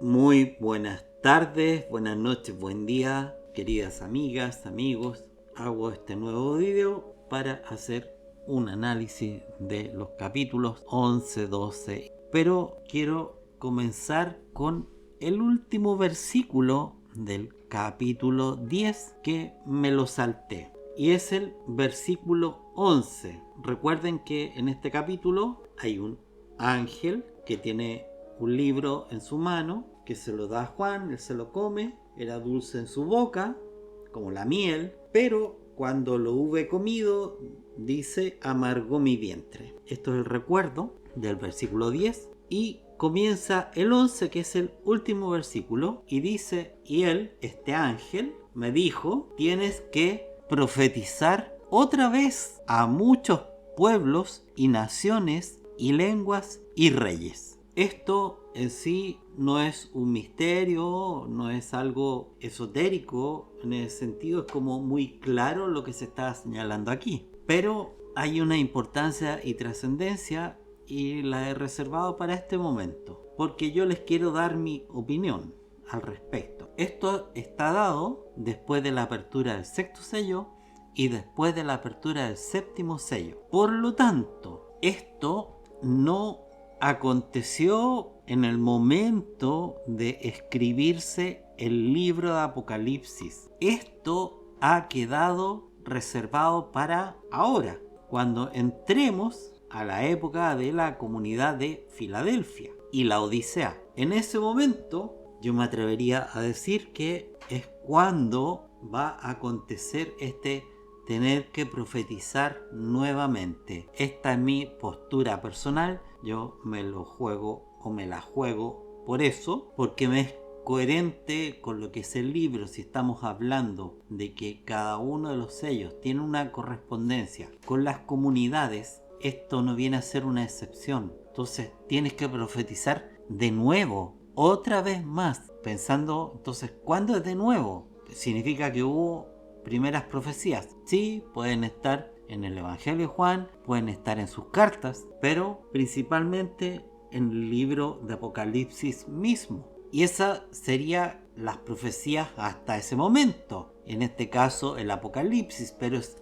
Muy buenas tardes, buenas noches, buen día, queridas amigas, amigos. Hago este nuevo video para hacer un análisis de los capítulos 11, 12. Pero quiero comenzar con el último versículo del capítulo 10 que me lo salté. Y es el versículo 11. Recuerden que en este capítulo hay un ángel que tiene un libro en su mano, que se lo da a Juan, él se lo come, era dulce en su boca, como la miel, pero cuando lo hube comido, dice, amargó mi vientre. Esto es el recuerdo del versículo 10 y comienza el 11, que es el último versículo, y dice, y él, este ángel, me dijo, tienes que profetizar otra vez a muchos pueblos y naciones y lenguas y reyes. Esto en sí no es un misterio, no es algo esotérico, en ese sentido es como muy claro lo que se está señalando aquí. Pero hay una importancia y trascendencia y la he reservado para este momento, porque yo les quiero dar mi opinión al respecto. Esto está dado después de la apertura del sexto sello y después de la apertura del séptimo sello. Por lo tanto, esto no aconteció en el momento de escribirse el libro de Apocalipsis. Esto ha quedado reservado para ahora, cuando entremos a la época de la comunidad de Filadelfia y la Odisea. En ese momento yo me atrevería a decir que es cuando va a acontecer este tener que profetizar nuevamente. Esta es mi postura personal. Yo me lo juego o me la juego por eso, porque me es coherente con lo que es el libro. Si estamos hablando de que cada uno de los sellos tiene una correspondencia con las comunidades, esto no viene a ser una excepción. Entonces tienes que profetizar de nuevo, otra vez más, pensando, entonces, ¿cuándo es de nuevo? Significa que hubo primeras profecías. Sí, pueden estar en el Evangelio de Juan, pueden estar en sus cartas, pero principalmente en el libro de Apocalipsis mismo. Y esas serían las profecías hasta ese momento. En este caso el Apocalipsis, pero es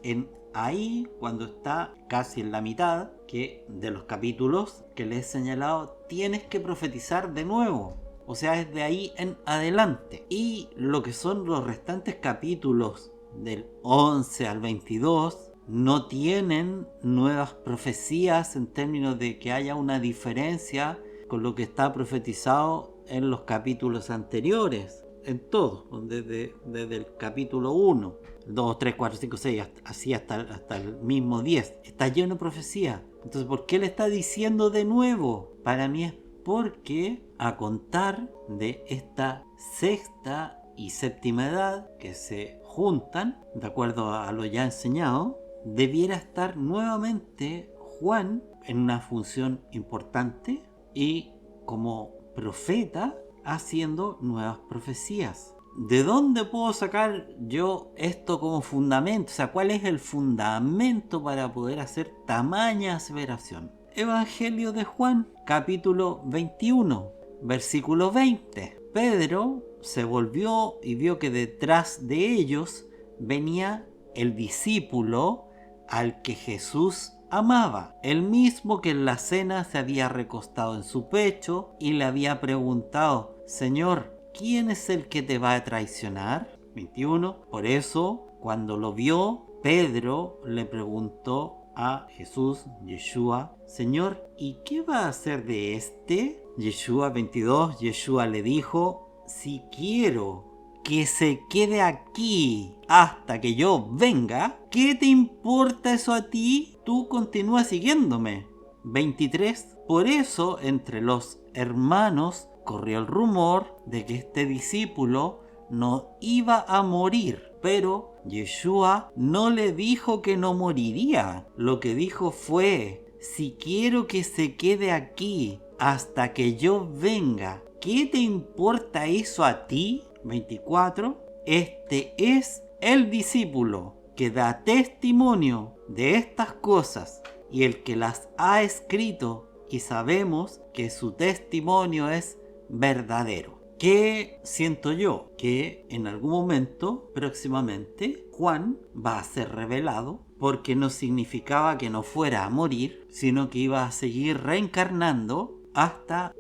ahí cuando está casi en la mitad que de los capítulos que les he señalado, tienes que profetizar de nuevo. O sea, es de ahí en adelante. Y lo que son los restantes capítulos del 11 al 22 no tienen nuevas profecías en términos de que haya una diferencia con lo que está profetizado en los capítulos anteriores, en todo, desde el capítulo 1, 2, 3, 4, 5, 6, así hasta el mismo 10. Está lleno de profecía. Entonces, ¿por qué le está diciendo de nuevo? Para mí es porque a contar de esta sexta y séptima edad que se juntan, de acuerdo a lo ya enseñado, debiera estar nuevamente Juan en una función importante y como profeta haciendo nuevas profecías. ¿De dónde puedo sacar yo esto como fundamento? O sea, ¿cuál es el fundamento para poder hacer tamaña aseveración? Evangelio de Juan, capítulo 21, versículo 20. Pedro se volvió y vio que detrás de ellos venía el discípulo al que Jesús amaba, el mismo que en la cena se había recostado en su pecho y le había preguntado, Señor, ¿quién es el que te va a traicionar? 21. Por eso, cuando lo vio, Pedro le preguntó a Jesús, Yeshua, Señor, ¿y qué va a hacer de este? Yeshua 22, Yeshua le dijo, si quiero que se quede aquí hasta que yo venga, ¿qué te importa eso a ti? Tú continúa siguiéndome. 23. Por eso entre los hermanos corrió el rumor de que este discípulo no iba a morir, pero Yeshua no le dijo que no moriría. Lo que dijo fue, si quiero que se quede aquí hasta que yo venga, ¿qué te importa eso a ti? 24. Este es el discípulo que da testimonio de estas cosas y el que las ha escrito, y sabemos que su testimonio es verdadero. ¿Qué siento yo? Que en algún momento, próximamente, Juan va a ser revelado, porque no significaba que no fuera a morir, sino que iba a seguir reencarnando hasta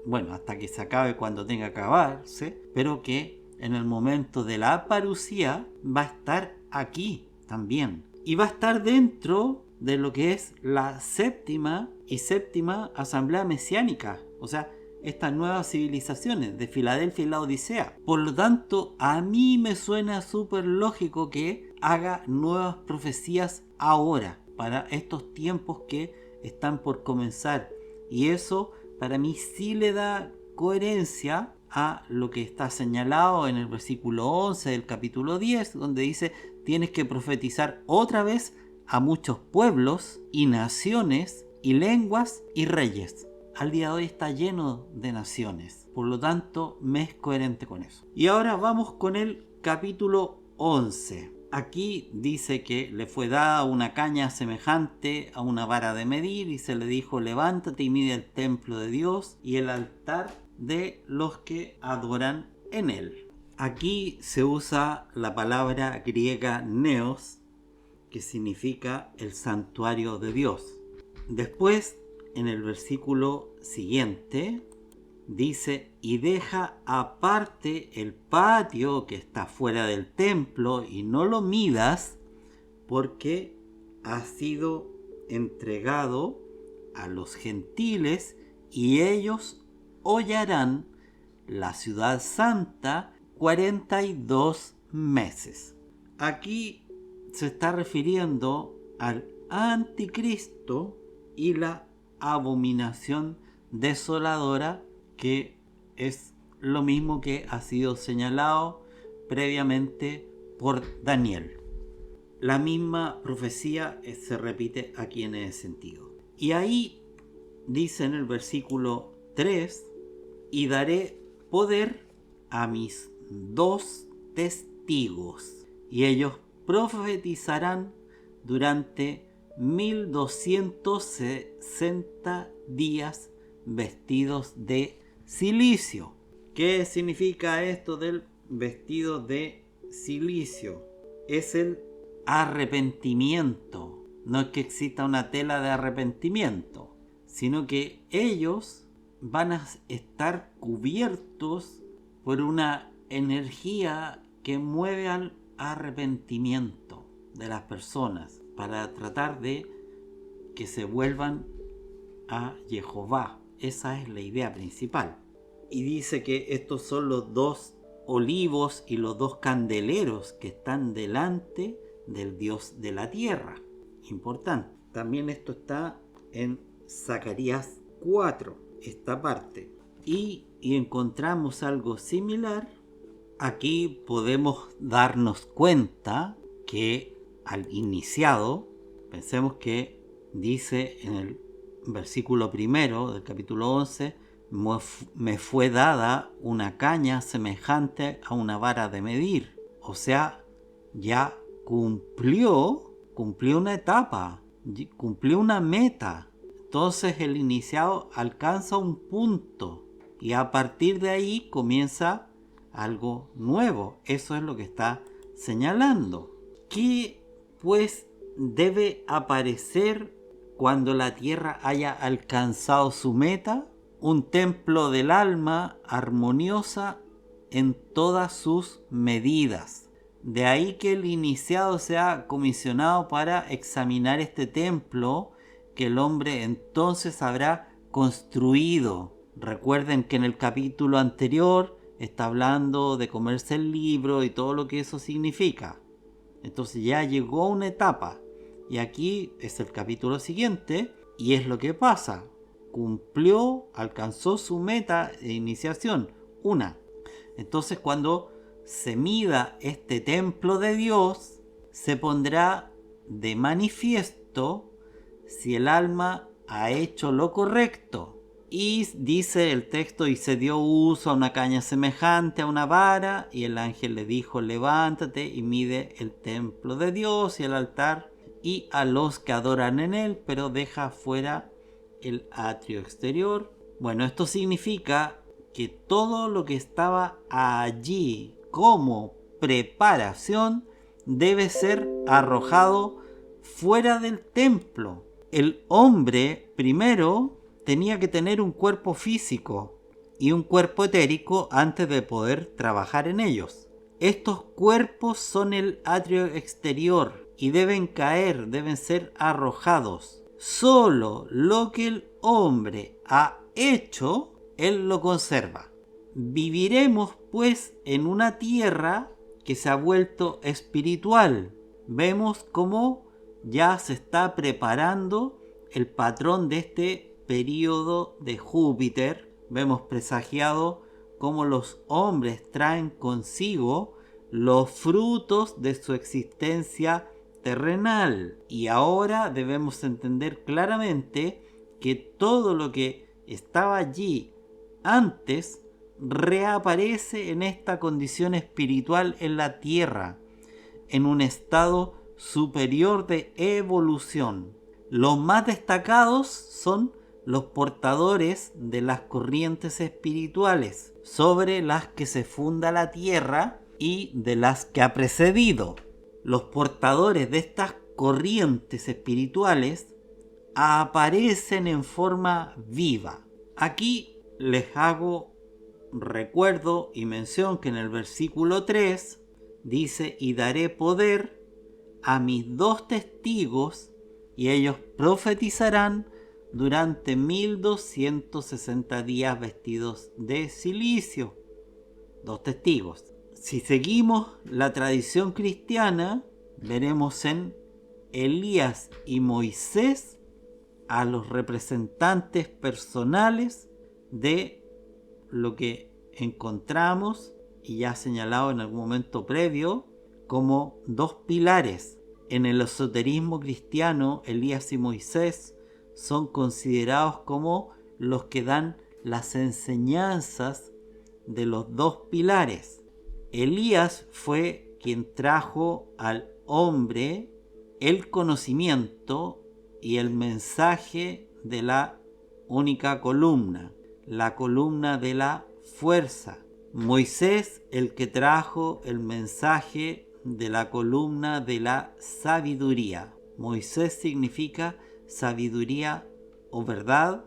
que se acabe cuando tenga que acabarse, pero que en el momento de la parucía va a estar aquí también. Y va a estar dentro de lo que es la séptima asamblea mesiánica. O sea, estas nuevas civilizaciones de Filadelfia y la Odisea. Por lo tanto, a mí me suena súper lógico que haga nuevas profecías ahora, para estos tiempos que están por comenzar. Y eso para mí sí le da coherencia a lo que está señalado en el versículo 11 del capítulo 10, donde dice: tienes que profetizar otra vez a muchos pueblos y naciones y lenguas y reyes. Al día de hoy está lleno de naciones, por lo tanto me es coherente con eso. Y ahora vamos con el capítulo 11. Aquí dice que le fue dada una caña semejante a una vara de medir y se le dijo: levántate y mide el templo de Dios y el altar de los que adoran en él. Aquí se usa la palabra griega neos, que significa el santuario de Dios. Después, en el versículo siguiente, dice: y deja aparte el patio que está fuera del templo y no lo midas, porque ha sido entregado a los gentiles y ellos hollarán la ciudad santa 42 meses. Aquí se está refiriendo al anticristo y la abominación desoladora, que es lo mismo que ha sido señalado previamente por Daniel. La misma profecía se repite aquí en ese sentido. Y ahí dice en el versículo 3: y daré poder a mis 2 testigos, y ellos profetizarán durante 1260 días vestidos de silicio. ¿Qué significa esto del vestido de silicio? Es el arrepentimiento. No es que exista una tela de arrepentimiento, sino que ellos van a estar cubiertos por una energía que mueve al arrepentimiento de las personas, para tratar de que se vuelvan a Jehová. Esa es la idea principal. Y dice que estos son los 2 olivos y los 2 candeleros que están delante del Dios de la tierra. Importante. También esto está en Zacarías 4, esta parte. Y encontramos algo similar. Aquí podemos darnos cuenta que al iniciado, pensemos que dice en el versículo 1 del capítulo 11: me fue dada una caña semejante a una vara de medir. O sea, ya cumplió una etapa, cumplió una meta. Entonces el iniciado alcanza un punto y a partir de ahí comienza algo nuevo. Eso es lo que está señalando. ¿Qué pues debe aparecer cuando la tierra haya alcanzado su meta? Un templo del alma armoniosa en todas sus medidas. De ahí que el iniciado sea comisionado para examinar este templo que el hombre entonces habrá construido. Recuerden que en el capítulo anterior está hablando de comerse el libro y todo lo que eso significa. Entonces ya llegó una etapa. Y aquí es el capítulo siguiente. Y es lo que pasa. Cumplió, alcanzó su meta de iniciación. Entonces cuando se mida este templo de Dios, se pondrá de manifiesto si el alma ha hecho lo correcto. Y dice el texto: y se dio uso a una caña semejante a una vara, y el ángel le dijo: levántate y mide el templo de Dios y el altar y a los que adoran en él, pero deja fuera el atrio exterior. Bueno, esto significa que todo lo que estaba allí como preparación debe ser arrojado fuera del templo. El hombre primero tenía que tener un cuerpo físico y un cuerpo etérico antes de poder trabajar en ellos. Estos cuerpos son el atrio exterior y deben caer, deben ser arrojados. Solo lo que el hombre ha hecho, él lo conserva. Viviremos pues en una tierra que se ha vuelto espiritual. Vemos cómo ya se está preparando el patrón de este período de Júpiter. Vemos presagiado cómo los hombres traen consigo los frutos de su existencia terrenal. Y ahora debemos entender claramente que todo lo que estaba allí antes reaparece en esta condición espiritual en la tierra, en un estado superior de evolución. Los más destacados son los portadores de las corrientes espirituales sobre las que se funda la tierra y de las que ha precedido. Los portadores de estas corrientes espirituales aparecen en forma viva. Aquí les hago recuerdo y mención que en el versículo 3 dice: y daré poder a mis 2 testigos y ellos profetizarán durante 1260 días vestidos de cilicio. 2 testigos. Si seguimos la tradición cristiana, veremos en Elías y Moisés a los representantes personales de lo que encontramos y ya señalado en algún momento previo como 2 pilares. En el esoterismo cristiano, Elías y Moisés son considerados como los que dan las enseñanzas de los 2 pilares. Elías fue quien trajo al hombre el conocimiento y el mensaje de la única columna, la columna de la fuerza. Moisés, el que trajo el mensaje de la columna de la sabiduría. Moisés significa sabiduría o verdad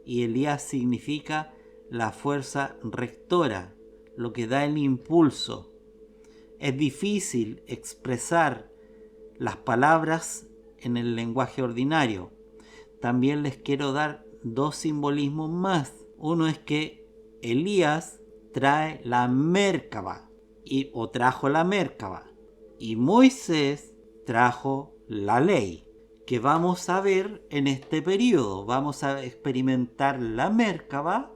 y Elías significa la fuerza rectora, lo que da el impulso. Es difícil expresar las palabras en el lenguaje ordinario. También les quiero dar 2 simbolismos más. Uno es que Elías trae la Mérkaba o trajo la Mérkaba y Moisés trajo la ley, que vamos a ver en este periodo. Vamos a experimentar la Mérkaba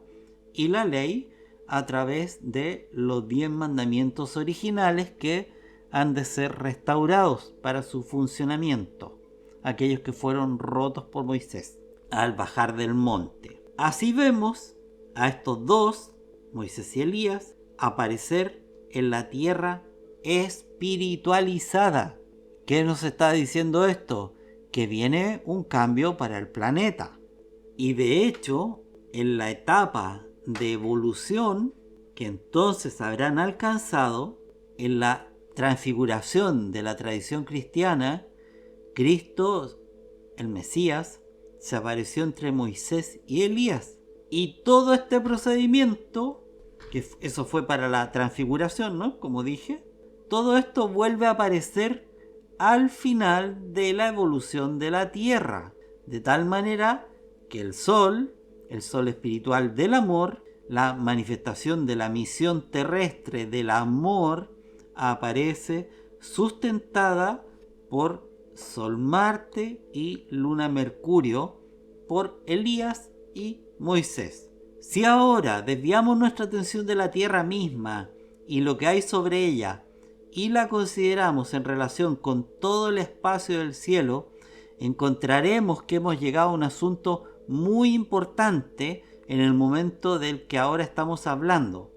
y la ley a través de los 10 mandamientos originales que han de ser restaurados para su funcionamiento, aquellos que fueron rotos por Moisés al bajar del monte. Así vemos a estos 2, Moisés y Elías, aparecer en la tierra espiritualizada. ¿Qué nos está diciendo esto? Que viene un cambio para el planeta. Y de hecho, en la etapa de evolución que entonces habrán alcanzado, en la transfiguración de la tradición cristiana, Cristo, el Mesías, se apareció entre Moisés y Elías. Y todo este procedimiento, que eso fue para la transfiguración, ¿no? Como dije, todo esto vuelve a aparecer al final de la evolución de la Tierra, de tal manera que el sol espiritual del amor, la manifestación de la misión terrestre del amor, aparece sustentada por Sol Marte y Luna Mercurio, por Elías y Moisés. Si ahora desviamos nuestra atención de la Tierra misma y lo que hay sobre ella y la consideramos en relación con todo el espacio del cielo, encontraremos que hemos llegado a un asunto muy importante en el momento del que ahora estamos hablando.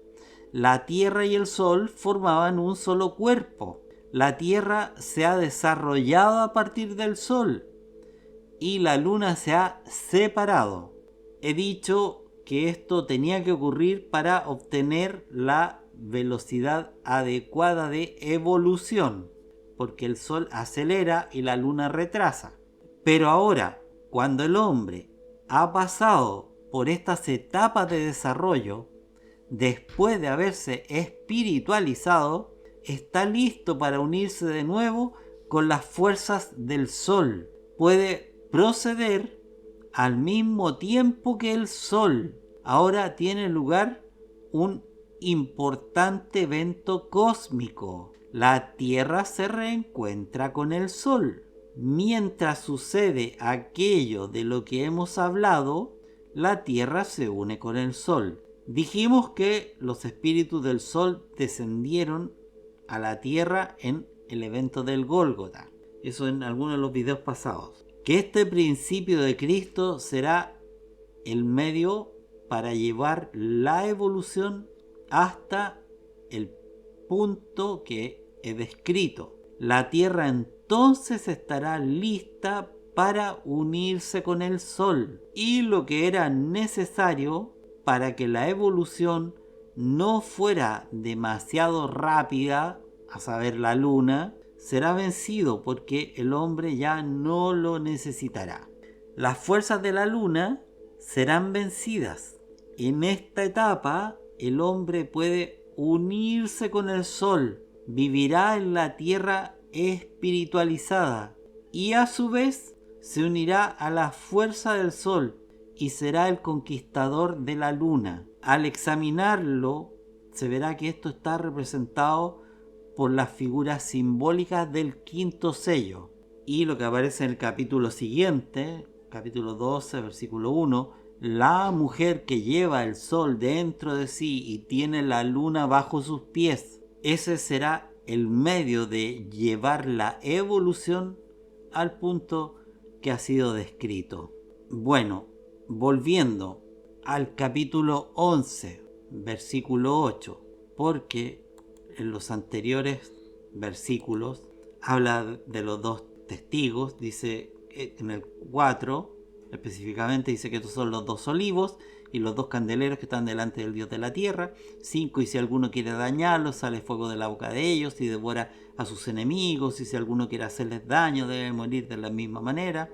La Tierra y el Sol formaban un solo cuerpo. La Tierra se ha desarrollado a partir del Sol y la Luna se ha separado. He dicho que que esto tenía que ocurrir para obtener la velocidad adecuada de evolución, porque el Sol acelera y la Luna retrasa. Pero ahora, cuando el hombre ha pasado por estas etapas de desarrollo, después de haberse espiritualizado, está listo para unirse de nuevo con las fuerzas del Sol. Puede proceder al mismo tiempo que el Sol. Ahora tiene lugar un importante evento cósmico. La Tierra se reencuentra con el Sol. Mientras sucede aquello de lo que hemos hablado, la Tierra se une con el Sol. Dijimos que los espíritus del Sol descendieron a la Tierra en el evento del Gólgota. Eso en algunos de los videos pasados. Que este principio de Cristo será el medio para llevar la evolución hasta el punto que he descrito. La Tierra entonces estará lista para unirse con el Sol, y lo que era necesario para que la evolución no fuera demasiado rápida, a saber la Luna, será vencido porque el hombre ya no lo necesitará. Las fuerzas de la Luna serán vencidas. En esta etapa el hombre puede unirse con el Sol, vivirá en la Tierra espiritualizada y a su vez se unirá a la fuerza del Sol y será el conquistador de la Luna. Al examinarlo se verá que esto está representado por las figuras simbólicas del quinto sello, y lo que aparece en el capítulo siguiente, capítulo 12, versículo 1, la mujer que lleva el sol dentro de sí y tiene la luna bajo sus pies. Ese será el medio de llevar la evolución al punto que ha sido descrito. Bueno, volviendo al capítulo 11, versículo 8, porque en los anteriores versículos habla de los dos testigos. Dice en el 4 específicamente, dice que estos son los dos olivos y los dos candeleros que están delante del Dios de la tierra. 5, y si alguno quiere dañarlos, sale fuego de la boca de ellos y devora a sus enemigos, y si alguno quiere hacerles daño, debe morir de la misma manera.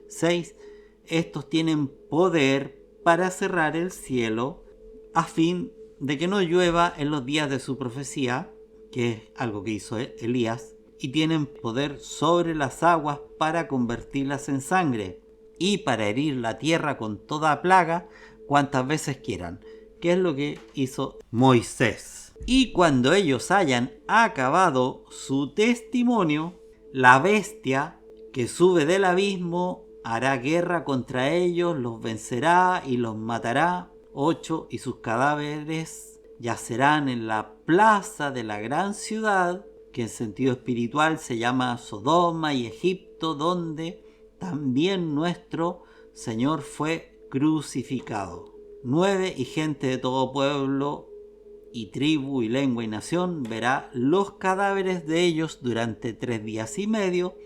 6, estos tienen poder para cerrar el cielo a fin de que no llueva en los días de su profecía, que es algo que hizo Elías, y tienen poder sobre las aguas para convertirlas en sangre y para herir la tierra con toda plaga cuantas veces quieran, que es lo que hizo Moisés. Y cuando ellos hayan acabado su testimonio, la bestia que sube del abismo hará guerra contra ellos, los vencerá y los matará. 8, y sus cadáveres yacerán en la plaza de la gran ciudad, que en sentido espiritual se llama Sodoma y Egipto, donde también nuestro Señor fue crucificado. 9, y gente de todo pueblo y tribu y lengua y nación verá los cadáveres de ellos durante 3 días y medio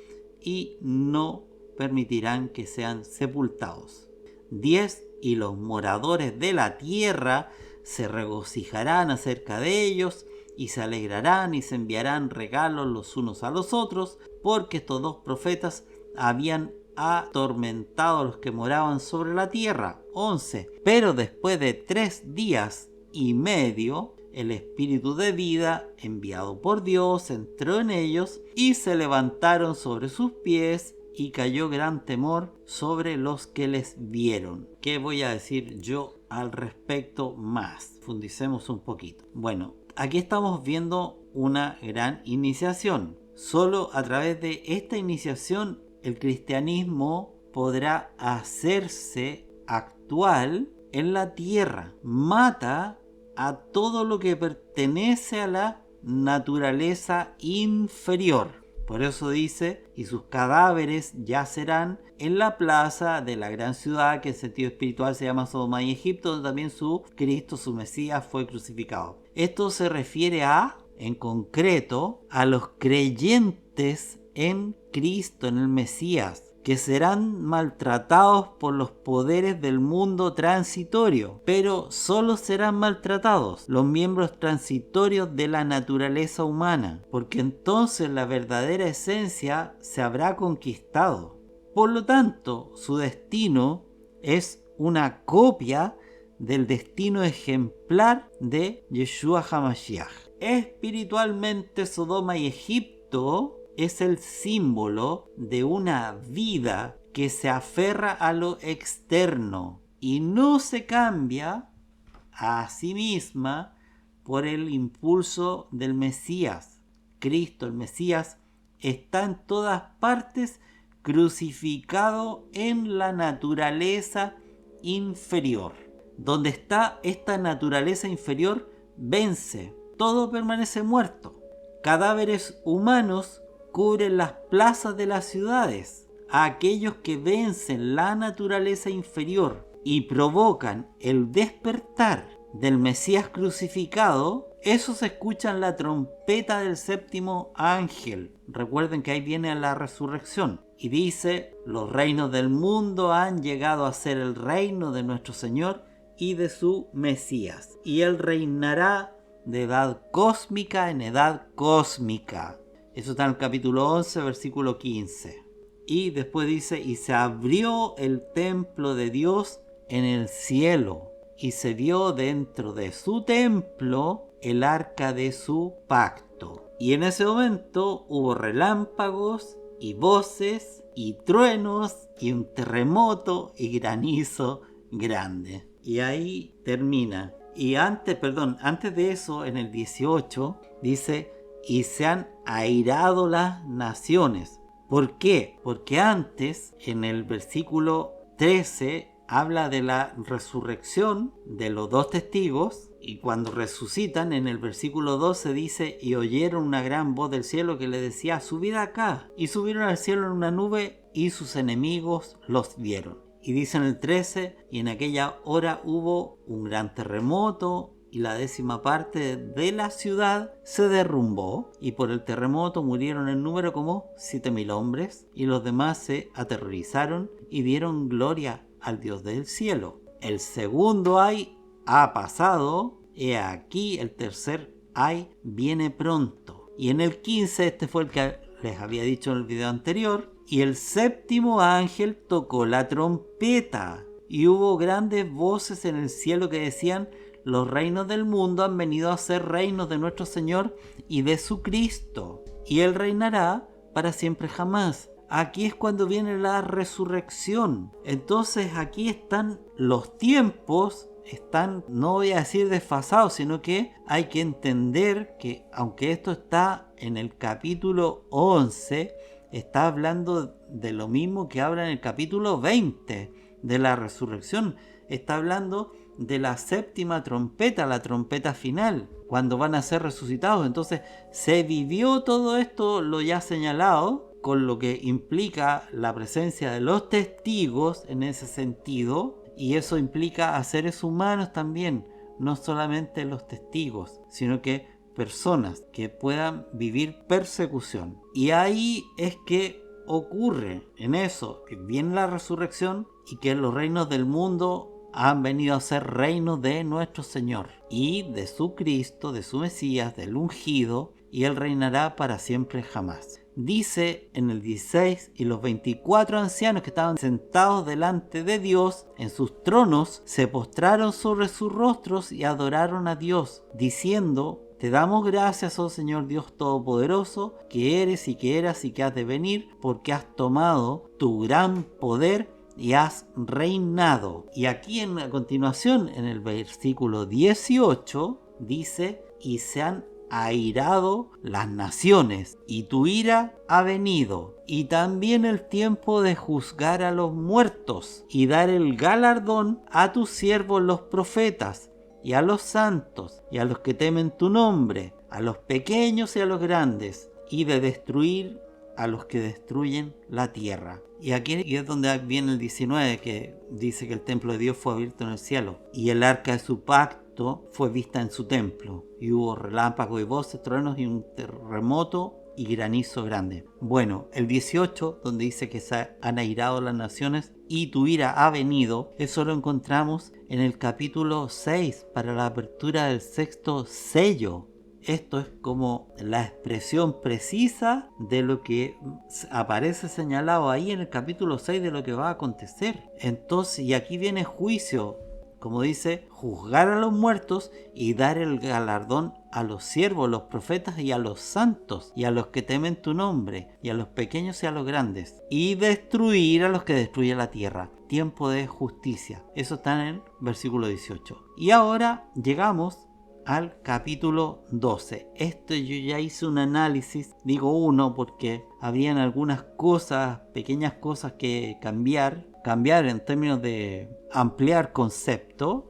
y no permitirán que sean sepultados. 10, y los moradores de la tierra se regocijarán acerca de ellos y se alegrarán y se enviarán regalos los unos a los otros, porque estos dos profetas habían atormentado a los que moraban sobre la tierra. 11, pero después de 3 días y medio, el espíritu de vida enviado por Dios entró en ellos y se levantaron sobre sus pies, y cayó gran temor sobre los que les vieron. ¿Qué voy a decir yo al respecto más? Fundicemos un poquito. Bueno, aquí estamos viendo una gran iniciación. Solo a través de esta iniciación el cristianismo podrá hacerse actual en la tierra. Mata a todo lo que pertenece a la naturaleza inferior. Por eso dice, y sus cadáveres yacerán en la plaza de la gran ciudad, que en sentido espiritual se llama Sodoma y Egipto, donde también su Cristo, su Mesías, fue crucificado. Esto se refiere en concreto, a los creyentes en Cristo, en el Mesías. que serán maltratados por los poderes del mundo transitorio, pero solo serán maltratados los miembros transitorios de la naturaleza humana, porque entonces la verdadera esencia se habrá conquistado. Por lo tanto, su destino es una copia del destino ejemplar de Yeshua HaMashiach. Espiritualmente, Sodoma y Egipto es el símbolo de una vida que se aferra a lo externo y no se cambia a sí misma por el impulso del Mesías. Cristo, el Mesías, está en todas partes crucificado en la naturaleza inferior. Donde está esta naturaleza inferior, vence. Todo permanece muerto. Cadáveres humanos cubren las plazas de las ciudades. A aquellos que vencen la naturaleza inferior y provocan el despertar del Mesías crucificado, esos escuchan la trompeta del séptimo ángel. Recuerden que ahí viene la resurrección. Y dice, los reinos del mundo han llegado a ser el reino de nuestro Señor y de su Mesías. Y Él reinará de edad cósmica en edad cósmica. Eso está en el capítulo 11, versículo 15. Y después dice, y se abrió el templo de Dios en el cielo, y se vio dentro de su templo el arca de su pacto. Y en ese momento hubo relámpagos y voces y truenos y un terremoto y granizo grande. Y ahí termina. Y antes de eso, en el 18, dice, y se han airado las naciones. ¿Por qué? Porque antes, en el versículo 13, habla de la resurrección de los dos testigos, y cuando resucitan, en el versículo 12 dice, y oyeron una gran voz del cielo que le decía, subid acá. Y subieron al cielo en una nube, y sus enemigos los vieron. Y dice en el 13, y en aquella hora hubo un gran terremoto, y la 10ª parte de la ciudad se derrumbó, y por el terremoto murieron en número como 7.000 hombres, y los demás se aterrorizaron y dieron gloria al Dios del cielo. El segundo ay ha pasado, he aquí el tercer ay viene pronto. Y en el 15, este fue el que les había dicho en el video anterior, y el séptimo ángel tocó la trompeta, y hubo grandes voces en el cielo que decían, los reinos del mundo han venido a ser reinos de nuestro Señor y de su Cristo, y Él reinará para siempre jamás. Aquí es cuando viene la resurrección. Entonces aquí están los tiempos, están, no voy a decir desfasados, sino que hay que entender que aunque esto está en el capítulo 11, está hablando de lo mismo que habla en el capítulo 20 de la resurrección. Está hablando de la 7ª trompeta, la trompeta final, cuando van a ser resucitados. Entonces se vivió todo esto, lo ya señalado, con lo que implica la presencia de los testigos en ese sentido, y eso implica a seres humanos también, no solamente los testigos, sino que personas que puedan vivir persecución. Y ahí es que ocurre en eso, que viene la resurrección y que los reinos del mundo han venido a ser reinos de nuestro Señor y de su Cristo, de su Mesías, del ungido, y Él reinará para siempre jamás. Dice en el 16, y los 24 ancianos que estaban sentados delante de Dios en sus tronos se postraron sobre sus rostros y adoraron a Dios, diciendo, te damos gracias, oh Señor Dios Todopoderoso, que eres y que eras y que has de venir, porque has tomado tu gran poder y has reinado. Y aquí en la continuación, en el versículo 18, dice, y se han airado las naciones, y tu ira ha venido, y también el tiempo de juzgar a los muertos, y dar el galardón a tus siervos los profetas, y a los santos, y a los que temen tu nombre, a los pequeños y a los grandes, y de destruir a los que destruyen la tierra. Y aquí es donde viene el 19, que dice que el templo de Dios fue abierto en el cielo, y el arca de su pacto fue vista en su templo, y hubo relámpagos y voces, truenos y un terremoto, y granizo grande. Bueno, el 18, donde dice que se han airado las naciones y tu ira ha venido, eso lo encontramos en el capítulo 6 para la apertura del sexto sello. Esto es como la expresión precisa de lo que aparece señalado ahí en el capítulo 6 de lo que va a acontecer. Entonces, y aquí viene juicio, como dice, juzgar a los muertos y dar el galardón a los siervos, los profetas y a los santos, y a los que temen tu nombre, y a los pequeños y a los grandes, y destruir a los que destruyen la tierra. Tiempo de justicia. Eso está en el versículo 18. Y ahora llegamos al capítulo 12. Esto yo ya hice un análisis, digo uno porque habrían algunas cosas, pequeñas cosas que cambiar en términos de ampliar concepto,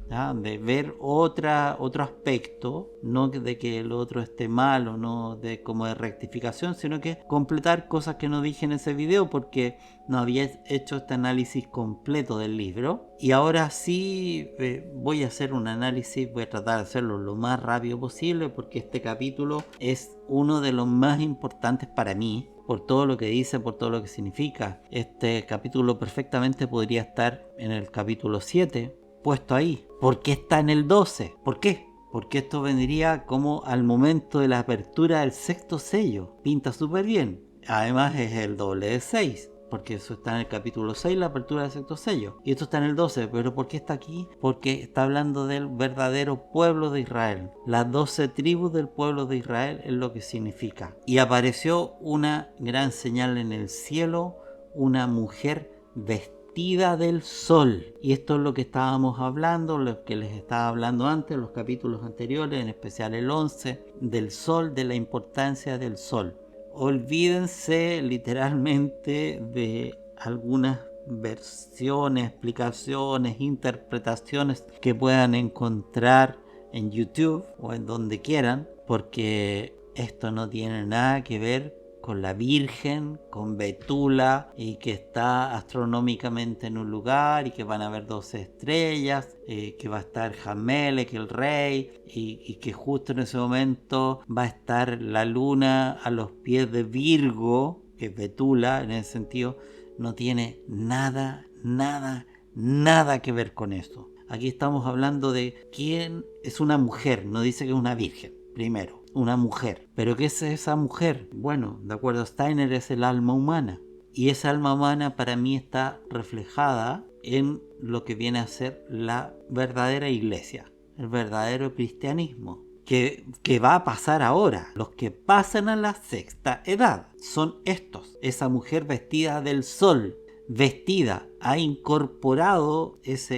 ¿ya? De ver otro aspecto, no de que el otro esté mal o no de como de rectificación, sino que completar cosas que no dije en ese video porque no había hecho este análisis completo del libro. Y ahora sí voy a hacer un análisis, voy a tratar de hacerlo lo más rápido posible porque este capítulo es uno de los más importantes para mí, por todo lo que dice, por todo lo que significa. Este capítulo perfectamente podría estar en el capítulo 7, puesto ahí. ¿Por qué está en el 12? ¿Por qué? Porque esto vendría como al momento de la apertura del sexto sello. Pinta súper bien. Además es el doble de 6. Porque eso está en el capítulo 6, la apertura del sexto sello. Y esto está en el 12. ¿Pero por qué está aquí? Porque está hablando del verdadero pueblo de Israel. Las 12 tribus del pueblo de Israel es lo que significa. Y apareció una gran señal en el cielo, una mujer vestida del sol. Y esto es lo que estábamos hablando, lo que les estaba hablando antes, los capítulos anteriores, en especial el 11, del sol, de la importancia del sol. Olvídense literalmente de algunas versiones, explicaciones, interpretaciones que puedan encontrar en YouTube o en donde quieran, porque esto no tiene nada que ver con la Virgen, con Betula, y que está astronómicamente en un lugar y que van a haber 12 estrellas, que va a estar Hamelech, el rey, y que justo en ese momento va a estar la luna a los pies de Virgo, que es Betula en ese sentido. No tiene nada que ver con eso. Aquí estamos hablando de quién es una mujer, no dice que es una virgen, primero. Una mujer. ¿Pero qué es esa mujer? Bueno, de acuerdo a Steiner es el alma humana. Y esa alma humana para mí está reflejada en lo que viene a ser la verdadera iglesia, el verdadero cristianismo, que va a pasar ahora. Los que pasan a la sexta edad son estos. Esa mujer vestida del sol, vestida, ha incorporado esa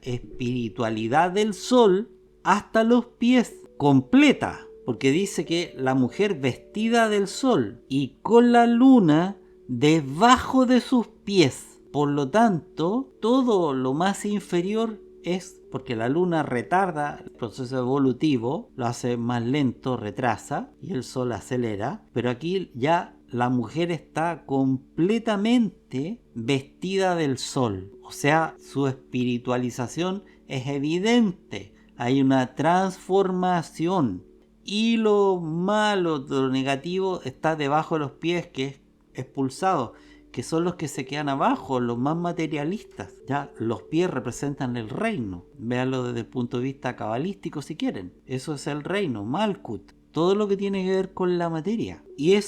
espiritualidad del sol hasta los pies, completa. Porque dice que la mujer vestida del sol y con la luna debajo de sus pies. Por lo tanto, todo lo más inferior es porque la luna retarda el proceso evolutivo, lo hace más lento, retrasa, y el sol acelera. Pero aquí ya la mujer está completamente vestida del sol. O sea, su espiritualización es evidente. Hay una transformación. Y lo malo, lo negativo, está debajo de los pies, que es expulsado, que son los que se quedan abajo, los más materialistas. Ya, los pies representan el reino. Véanlo desde el punto de vista cabalístico si quieren. Eso es el reino, Malkut. Todo lo que tiene que ver con la materia. Y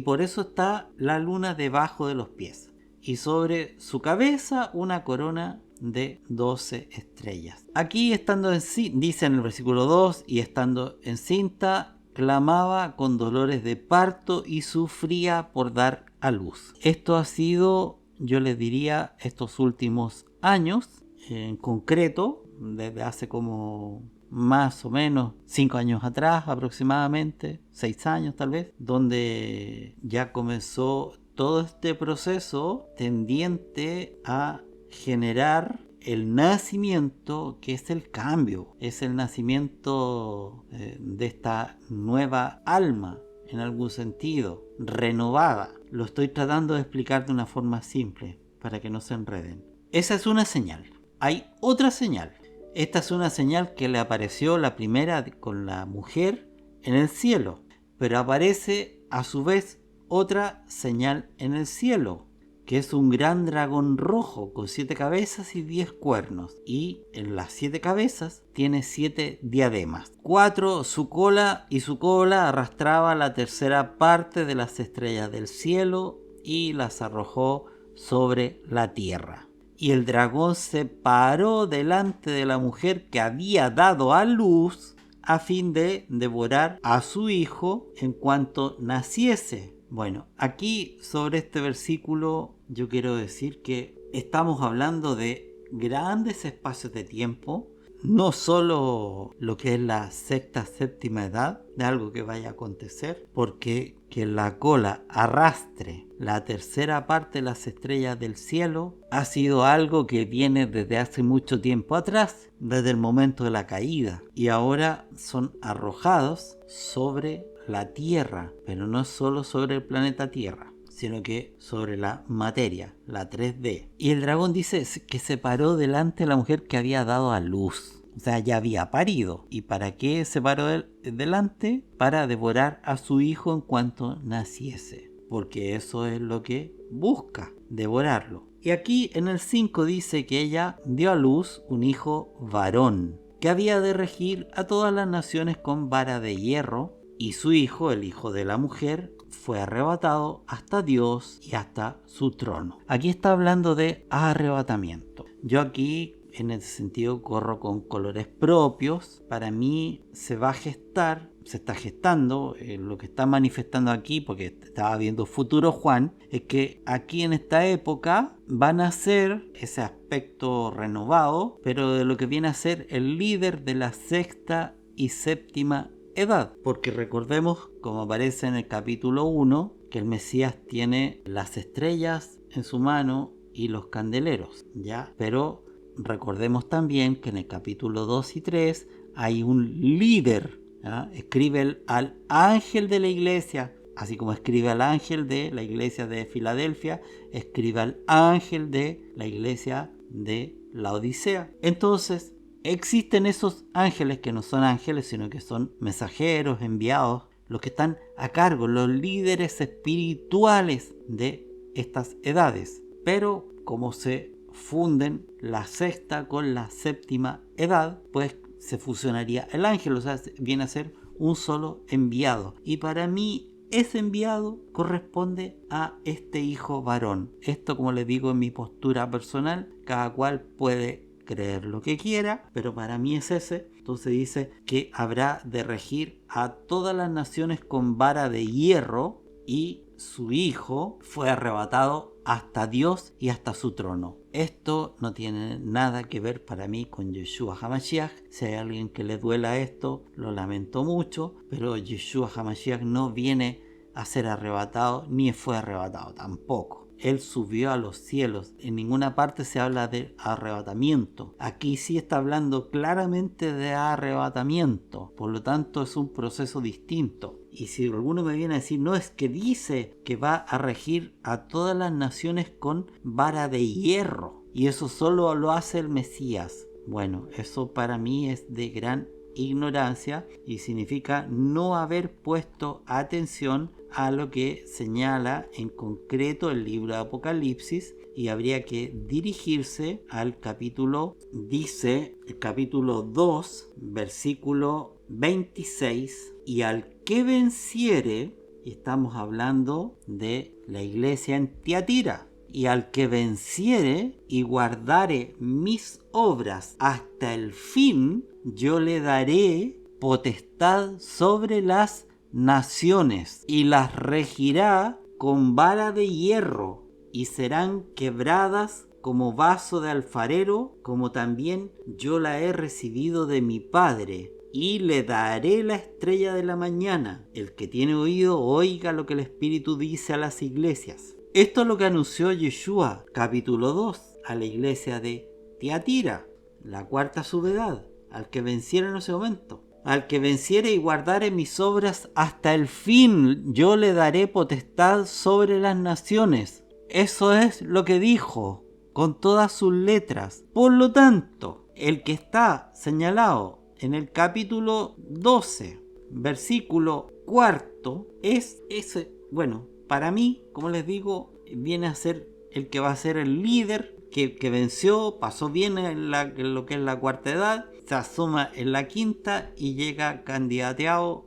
por eso está la luna debajo de los pies. Y sobre su cabeza una corona de 12 estrellas. Aquí estando dice en el versículo 2, y estando encinta, clamaba con dolores de parto y sufría por dar a luz. Esto ha sido, yo les diría, estos últimos años, en concreto, desde hace como más o menos 5 años atrás aproximadamente, 6 años tal vez, donde ya comenzó todo este proceso tendiente a generar el nacimiento, que es el cambio, es el nacimiento de esta nueva alma, en algún sentido, renovada. Lo estoy tratando de explicar de una forma simple, para que no se enreden. Esa es una señal. Hay otra señal. Esta es una señal que le apareció la primera con la mujer en el cielo. pero aparece a su vez otra señal en el cielo, que es un gran dragón rojo con 7 cabezas y 10 cuernos, y en las 7 cabezas tiene 7 diademas. 4 su cola, y su cola arrastraba la tercera parte de las estrellas del cielo y las arrojó sobre la tierra. Y el dragón se paró delante de la mujer que había dado a luz a fin de devorar a su hijo en cuanto naciese. Bueno, aquí sobre este versículo yo quiero decir que estamos hablando de grandes espacios de tiempo, no solo lo que es la sexta, séptima edad, de algo que vaya a acontecer, porque que la cola arrastre la tercera parte de las estrellas del cielo ha sido algo que viene desde hace mucho tiempo atrás, desde el momento de la caída, y ahora son arrojados sobre la Tierra, pero no solo sobre el planeta Tierra, sino que sobre la materia, la 3D. Y el dragón dice que se paró delante de la mujer que había dado a luz. O sea, ya había parido. ¿Y para qué se paró delante? Para devorar a su hijo en cuanto naciese. Porque eso es lo que busca, devorarlo. Y aquí en el 5 dice que ella dio a luz un hijo varón, que había de regir a todas las naciones con vara de hierro. Y su hijo, el hijo de la mujer, fue arrebatado hasta Dios y hasta su trono. Aquí está hablando de arrebatamiento. Yo aquí, en ese sentido, corro con colores propios. Para mí se está gestando, lo que está manifestando aquí, porque estaba viendo Futuro Juan, es que aquí en esta época van a ser ese aspecto renovado, pero de lo que viene a ser el líder de la sexta y séptima edad, porque recordemos, como aparece en el capítulo 1, que el Mesías tiene las estrellas en su mano y los candeleros, ¿ya? Pero recordemos también que en el capítulo 2 y 3 hay un líder, ¿ya? Escribe al ángel de la iglesia, así como escribe al ángel de la iglesia de Filadelfia, escribe al ángel de la iglesia de la Odisea. Entonces, existen esos ángeles que no son ángeles, sino que son mensajeros, enviados, los que están a cargo, los líderes espirituales de estas edades. Pero como se funden la sexta con la séptima edad, pues se fusionaría el ángel, o sea, viene a ser un solo enviado. Y para mí, ese enviado corresponde a este hijo varón. Esto, como les digo, en mi postura personal, cada cual puede creer lo que quiera, pero para mí es ese. Entonces dice que habrá de regir a todas las naciones con vara de hierro, y su hijo fue arrebatado hasta Dios y hasta su trono. Esto no tiene nada que ver para mí con Yeshua HaMashiach. Si hay alguien que le duela esto, lo lamento mucho, pero Yeshua HaMashiach no viene a ser arrebatado, ni fue arrebatado tampoco. Él subió a los cielos. En ninguna parte se habla de arrebatamiento. Aquí sí está hablando claramente de arrebatamiento. Por lo tanto, es un proceso distinto. Y si alguno me viene a decir, no, es que dice que va a regir a todas las naciones con vara de hierro, y eso solo lo hace el Mesías. Bueno, eso para mí es de gran ignorancia y significa no haber puesto atención a lo que señala en concreto el libro de Apocalipsis, y habría que dirigirse al capítulo, dice el capítulo 2, versículo 26, y al que venciere, y estamos hablando de la iglesia en Tiatira, y al que venciere y guardare mis obras hasta el fin, yo le daré potestad sobre las naciones, y las regirá con vara de hierro, y serán quebradas como vaso de alfarero, como también yo la he recibido de mi Padre. Y le daré la estrella de la mañana. El que tiene oído, oiga lo que el Espíritu dice a las iglesias. Esto es lo que anunció Yeshua, capítulo 2, a la iglesia de Tiatira, la cuarta subedad, al que venciera en ese momento. Al que venciere y guardare mis obras hasta el fin, yo le daré potestad sobre las naciones. Eso es lo que dijo, con todas sus letras. Por lo tanto, el que está señalado en el capítulo 12, versículo cuarto es ese, bueno, para mí, como les digo, viene a ser el que va a ser el líder que venció, pasó bien en lo que es la cuarta edad, se asoma en la quinta y llega candidateado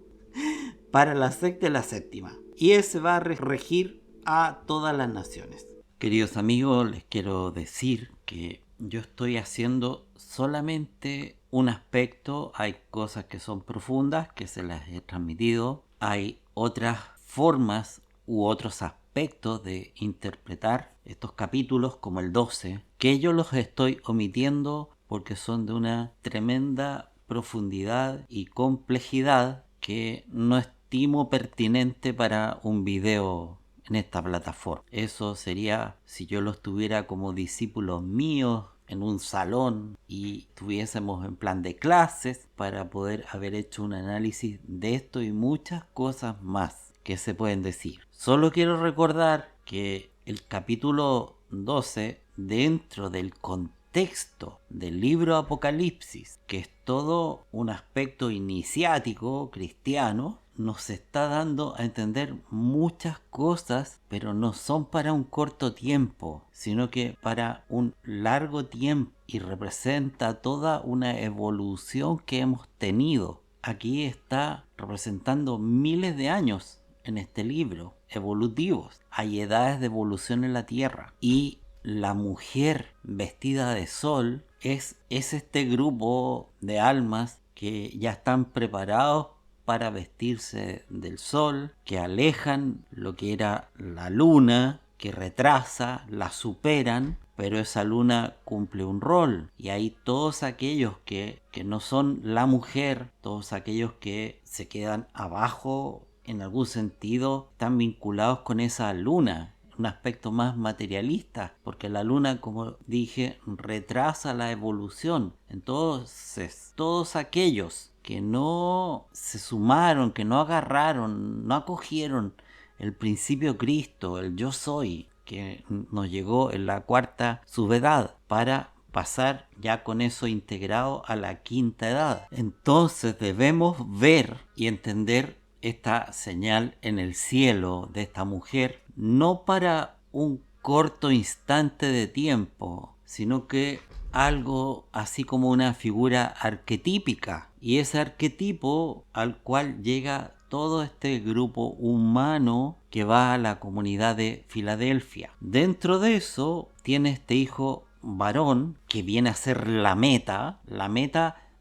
para la sexta y la séptima. Y ese va a regir a todas las naciones. Queridos amigos, les quiero decir que yo estoy haciendo solamente un aspecto. Hay cosas que son profundas, que se las he transmitido. Hay otras formas u otros aspectos de interpretar estos capítulos, como el 12, que yo los estoy omitiendo porque son de una tremenda profundidad y complejidad que no estimo pertinente para un video en esta plataforma. Eso sería si yo los tuviera como discípulos míos en un salón y tuviésemos en plan de clases para poder haber hecho un análisis de esto y muchas cosas más que se pueden decir. Solo quiero recordar que el capítulo 12, dentro del contexto del libro Apocalipsis, que es todo un aspecto iniciático cristiano, nos está dando a entender muchas cosas, pero no son para un corto tiempo, sino que para un largo tiempo, y representa toda una evolución que hemos tenido. Aquí está representando miles de años en este libro, evolutivos. Hay edades de evolución en la Tierra, y la mujer vestida de sol es este grupo de almas que ya están preparados para vestirse del sol, que alejan lo que era la luna, que retrasa, la superan, pero esa luna cumple un rol. Y hay todos aquellos que no son la mujer, todos aquellos que se quedan abajo en algún sentido, están vinculados con esa luna, un aspecto más materialista, porque la luna, como dije, retrasa la evolución. Entonces, todos aquellos que no se sumaron, que no agarraron, no acogieron el principio Cristo, el yo soy, que nos llegó en la cuarta subedad, para pasar ya con eso integrado a la quinta edad. Entonces debemos ver y entender esta señal en el cielo de esta mujer, no para un corto instante de tiempo, sino que algo así como una figura arquetípica, y ese arquetipo al cual llega todo este grupo humano que va a la comunidad de Filadelfia. Dentro de eso tiene este hijo varón que viene a ser la meta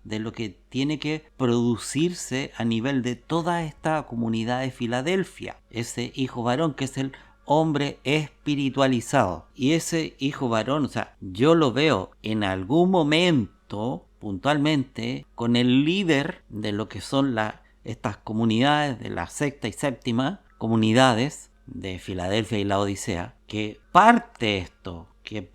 de lo que tiene que producirse a nivel de toda esta comunidad de Filadelfia. Ese hijo varón que es el hombre espiritualizado. Y ese hijo varón, o sea, yo lo veo en algún momento, puntualmente, con el líder de lo que son estas comunidades de la sexta y séptima, comunidades de Filadelfia y la Odisea, que parte esto, que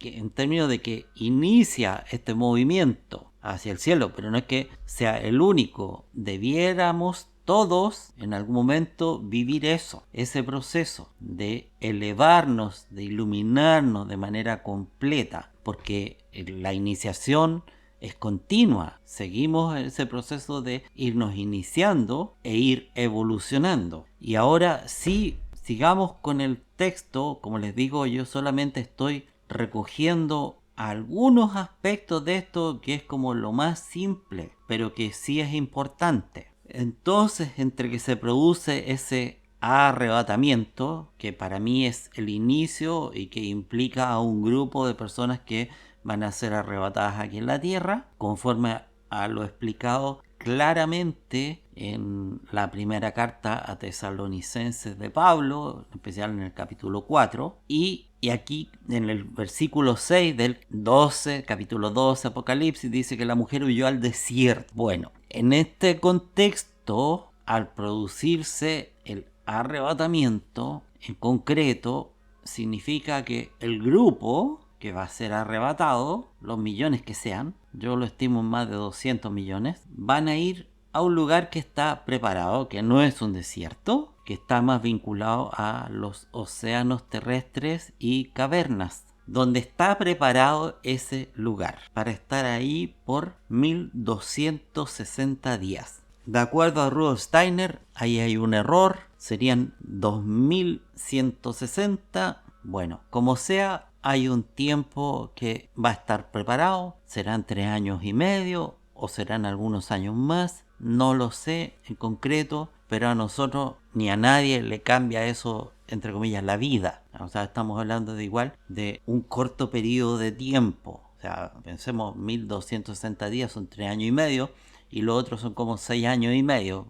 en términos de que inicia este movimiento hacia el cielo, pero no es que sea el único. Debiéramos todos en algún momento vivir ese proceso de elevarnos, de iluminarnos de manera completa, porque la iniciación es continua. Seguimos ese proceso de irnos iniciando e ir evolucionando. Y ahora sí, sigamos con el texto. Como les digo, yo solamente estoy recogiendo algunos aspectos de esto, que es como lo más simple, pero que sí es importante. Entonces, entre que se produce ese arrebatamiento, que para mí es el inicio y que implica a un grupo de personas que van a ser arrebatadas aquí en la tierra, conforme a lo explicado claramente en la primera carta a Tesalonicenses de Pablo, en especial en el capítulo 4, y aquí en el versículo 6 del 12, capítulo 12 Apocalipsis, dice que la mujer huyó al desierto. Bueno, en este contexto, al producirse el arrebatamiento, en concreto, significa que el grupo que va a ser arrebatado, los millones que sean, yo lo estimo en más de 200 millones, van a ir a un lugar que está preparado, que no es un desierto, que está más vinculado a los océanos terrestres y cavernas, donde está preparado ese lugar para estar ahí por 1260 días. De acuerdo a Rudolf Steiner, ahí hay un error, serían 2160. Bueno, como sea, hay un tiempo que va a estar preparado, serán 3 años y medio o serán algunos años más, no lo sé en concreto, pero a nosotros ni a nadie le cambia eso, entre comillas, la vida. O sea, estamos hablando de igual de un corto periodo de tiempo. O sea, pensemos, 1260 días son 3 años y medio y los otros son como 6 años y medio.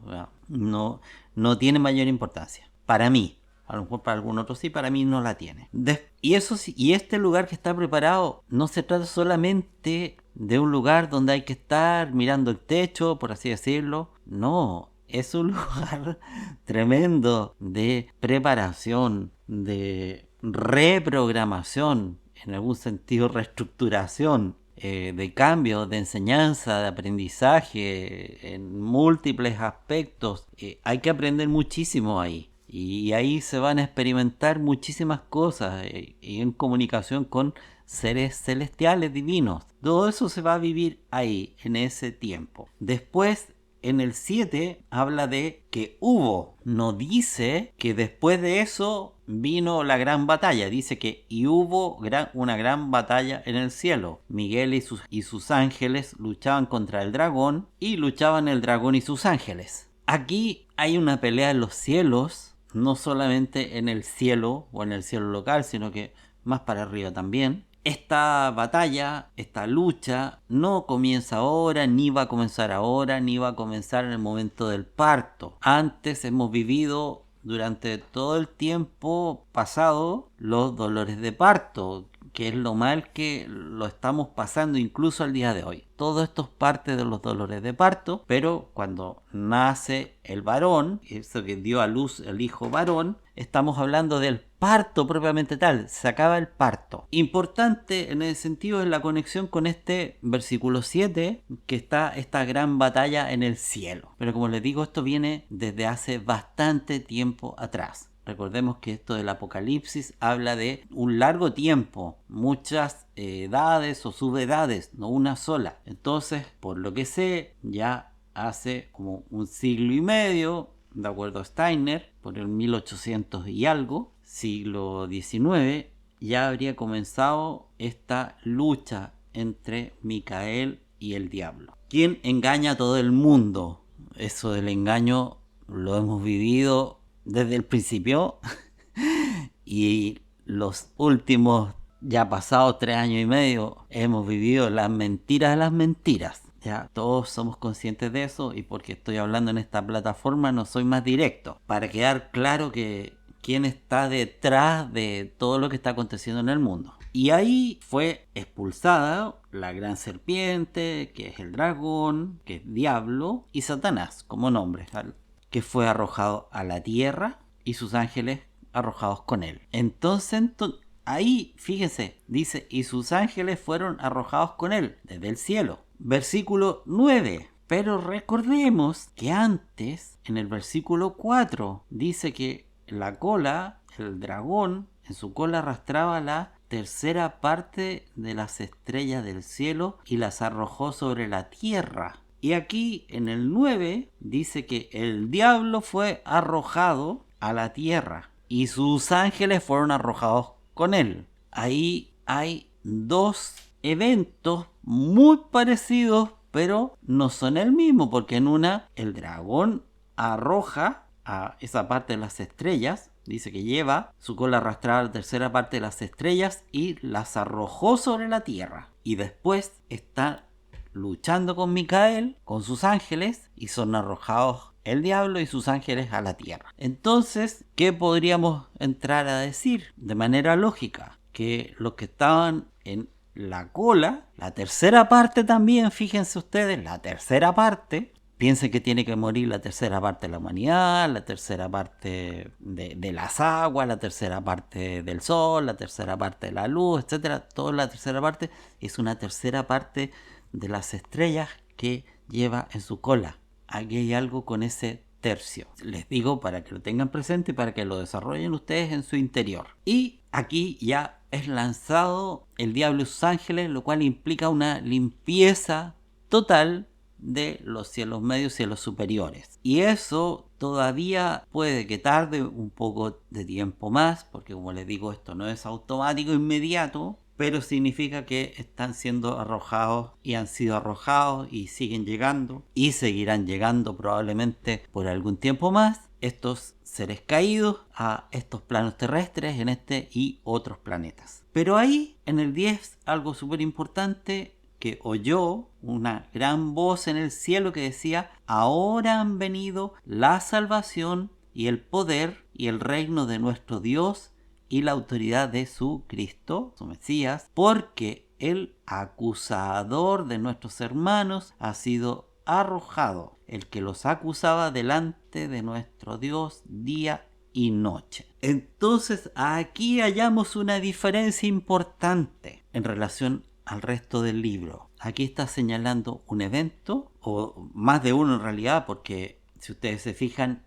No, no tiene mayor importancia. Para mí. A lo mejor para algún otro sí, para mí no la tiene. Y eso sí, y este lugar que está preparado no se trata solamente de un lugar donde hay que estar mirando el techo, por así decirlo. No, es un lugar tremendo de preparación, de reprogramación, en algún sentido reestructuración, de cambio, de enseñanza, de aprendizaje, en múltiples aspectos. Hay que aprender muchísimo ahí. Y ahí se van a experimentar muchísimas cosas y en comunicación con seres celestiales divinos. Todo eso se va a vivir ahí, en ese tiempo. Después, en el 7, habla de que hubo. No dice que después de eso vino la gran batalla. Dice que y hubo una gran batalla en el cielo. Miguel y sus ángeles luchaban contra el dragón y luchaban el dragón y sus ángeles. Aquí hay una pelea en los cielos. No solamente en el cielo o en el cielo local, sino que más para arriba también. Esta batalla, esta lucha, no comienza ahora, ni va a comenzar ahora, ni va a comenzar en el momento del parto. Antes hemos vivido durante todo el tiempo pasado los dolores de parto, que es lo mal que lo estamos pasando incluso al día de hoy. Todo esto es parte de los dolores de parto, pero cuando nace el varón, eso que dio a luz el hijo varón, estamos hablando del parto propiamente tal, se acaba el parto. Importante en ese sentido es la conexión con este versículo 7, que está esta gran batalla en el cielo. Pero como les digo, esto viene desde hace bastante tiempo atrás. Recordemos que esto del Apocalipsis habla de un largo tiempo, muchas edades o subedades, no una sola. Entonces, por lo que sé, ya hace como un siglo y medio, de acuerdo a Steiner, por el 1800 y algo, siglo XIX, ya habría comenzado esta lucha entre Micael y el diablo. ¿Quién engaña a todo el mundo? Eso del engaño lo hemos vivido desde el principio y los últimos ya pasados 3 años y medio hemos vivido las mentiras de las mentiras. Ya todos somos conscientes de eso y porque estoy hablando en esta plataforma no soy más directo. Para quedar claro que quién está detrás de todo lo que está aconteciendo en el mundo. Y ahí fue expulsada la gran serpiente, que es el dragón, que es diablo, y Satanás como nombre, que fue arrojado a la tierra y sus ángeles arrojados con él. Entonces ahí, fíjense, dice, y sus ángeles fueron arrojados con él desde el cielo. Versículo 9. Pero recordemos que antes, en el versículo 4, dice que la cola, el dragón, en su cola arrastraba la tercera parte de las estrellas del cielo y las arrojó sobre la tierra. Y aquí en el 9 dice que el diablo fue arrojado a la tierra y sus ángeles fueron arrojados con él. Ahí hay dos eventos muy parecidos, pero no son el mismo, porque en una el dragón arroja a esa parte de las estrellas, dice que lleva su cola arrastrada a la tercera parte de las estrellas y las arrojó sobre la tierra. Y después está luchando con Micael, con sus ángeles, y son arrojados el diablo y sus ángeles a la tierra. Entonces, ¿qué podríamos entrar a decir? De manera lógica, que los que estaban en la cola, la tercera parte también, fíjense ustedes, la tercera parte, piensen que tiene que morir la tercera parte de la humanidad, la tercera parte de las aguas, la tercera parte del sol, la tercera parte de la luz, etcétera. Toda la tercera parte es una tercera parte de las estrellas que lleva en su cola. Aquí hay algo con ese tercio. Les digo para que lo tengan presente y para que lo desarrollen ustedes en su interior. Y aquí ya es lanzado el diablo y sus ángeles, lo cual implica una limpieza total de los cielos medios, cielos superiores. Y eso todavía puede que tarde un poco de tiempo más, porque como les digo, esto no es automático inmediato, pero significa que están siendo arrojados y han sido arrojados y siguen llegando y seguirán llegando probablemente por algún tiempo más estos seres caídos a estos planos terrestres en este y otros planetas. Pero ahí en el 10 algo súper importante que oyó una gran voz en el cielo que decía: ahora han venido la salvación y el poder y el reino de nuestro Dios y la autoridad de su Cristo, su Mesías, porque el acusador de nuestros hermanos ha sido arrojado, el que los acusaba delante de nuestro Dios día y noche. Entonces aquí hallamos una diferencia importante en relación al resto del libro. Aquí está señalando un evento, o más de uno en realidad, porque si ustedes se fijan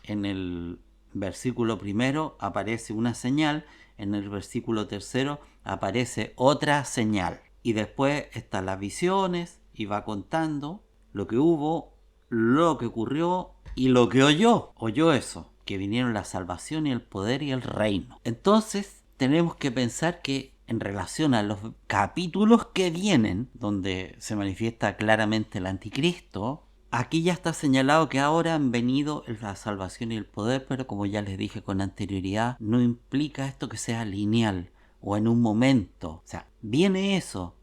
en el versículo primero aparece una señal, en el versículo tercero aparece otra señal, y después están las visiones y va contando lo que hubo, lo que ocurrió y lo que oyó eso, que vinieron la salvación y el poder y el reino. Entonces tenemos que pensar que en relación a los capítulos que vienen, donde se manifiesta claramente el anticristo, aquí ya está señalado que ahora han venido la salvación y el poder, pero como ya les dije con anterioridad, no implica esto que sea lineal o en un momento. O sea, viene eso.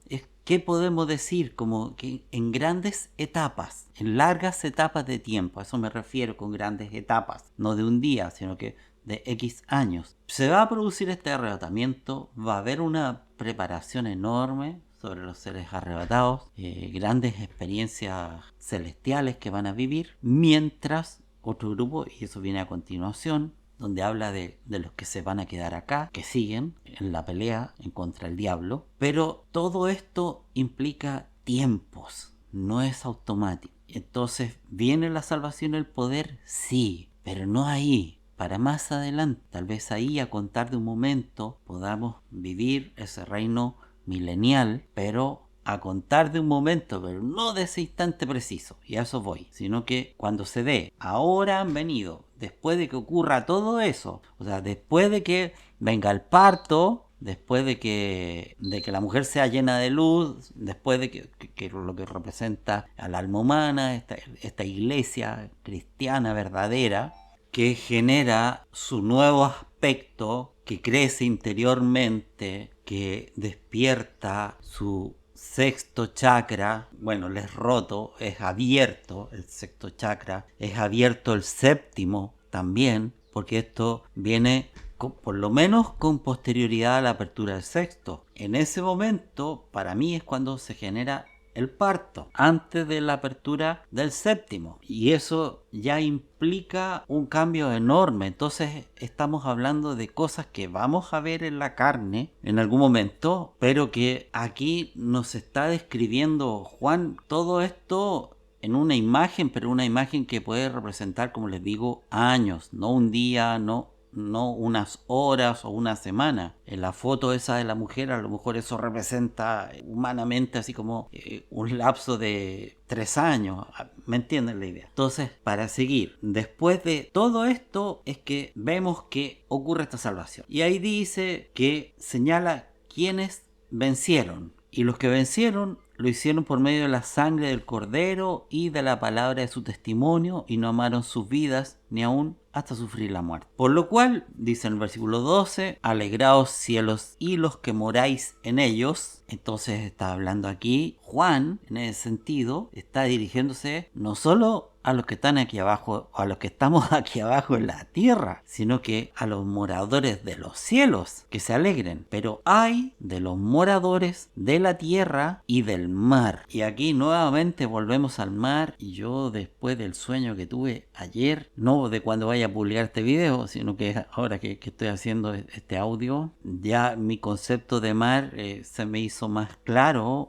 ¿Qué podemos decir? Como que en grandes etapas, en largas etapas de tiempo, a eso me refiero con grandes etapas, no de un día, sino que de X años. Se va a producir este arrebatamiento, va a haber una preparación enorme sobre los seres arrebatados, grandes experiencias celestiales que van a vivir, mientras otro grupo, y eso viene a continuación, donde habla de los que se van a quedar acá, que siguen en la pelea en contra del diablo. Pero todo esto implica tiempos, no es automático. Entonces, ¿viene la salvación y el poder? Sí, pero no ahí. Para más adelante, tal vez ahí a contar de un momento podamos vivir ese reino milenial, pero a contar de un momento, pero no de ese instante preciso, y a eso voy, sino que cuando se dé, ahora han venido, después de que ocurra todo eso, o sea, después de que venga el parto, después de que la mujer sea llena de luz, después de que lo que representa al alma humana, esta iglesia cristiana verdadera, que genera su nuevo aspecto, que crece interiormente, que despierta su sexto chakra. Bueno, les roto, es abierto el sexto chakra, es abierto el séptimo también, porque esto viene por lo menos con posterioridad a la apertura del sexto. En ese momento, para mí, es cuando se genera el parto, antes de la apertura del séptimo, y eso ya implica un cambio enorme. Entonces estamos hablando de cosas que vamos a ver en la carne en algún momento, pero que aquí nos está describiendo Juan todo esto en una imagen, pero una imagen que puede representar, como les digo, años, no un día, no unas horas o una semana. En la foto esa de la mujer, a lo mejor eso representa humanamente así como un lapso de 3 años. ¿Me entienden la idea? Entonces, para seguir, después de todo esto es que vemos que ocurre esta salvación. Y ahí dice que señala quienes vencieron. Y los que vencieron lo hicieron por medio de la sangre del Cordero y de la palabra de su testimonio, y no amaron sus vidas ni aún hasta sufrir la muerte. Por lo cual, dice en el versículo 12, alegraos cielos y los que moráis en ellos. Entonces está hablando aquí Juan, en ese sentido, está dirigiéndose no solo a los que están aquí abajo, o a los que estamos aquí abajo en la tierra, sino que a los moradores de los cielos, que se alegren. Pero hay de los moradores de la tierra y del mar. Y aquí nuevamente volvemos al mar, y yo, después del sueño que tuve ayer, no de cuando vaya a publicar este video, sino que ahora que estoy haciendo este audio, ya mi concepto de mar se me hizo más claro,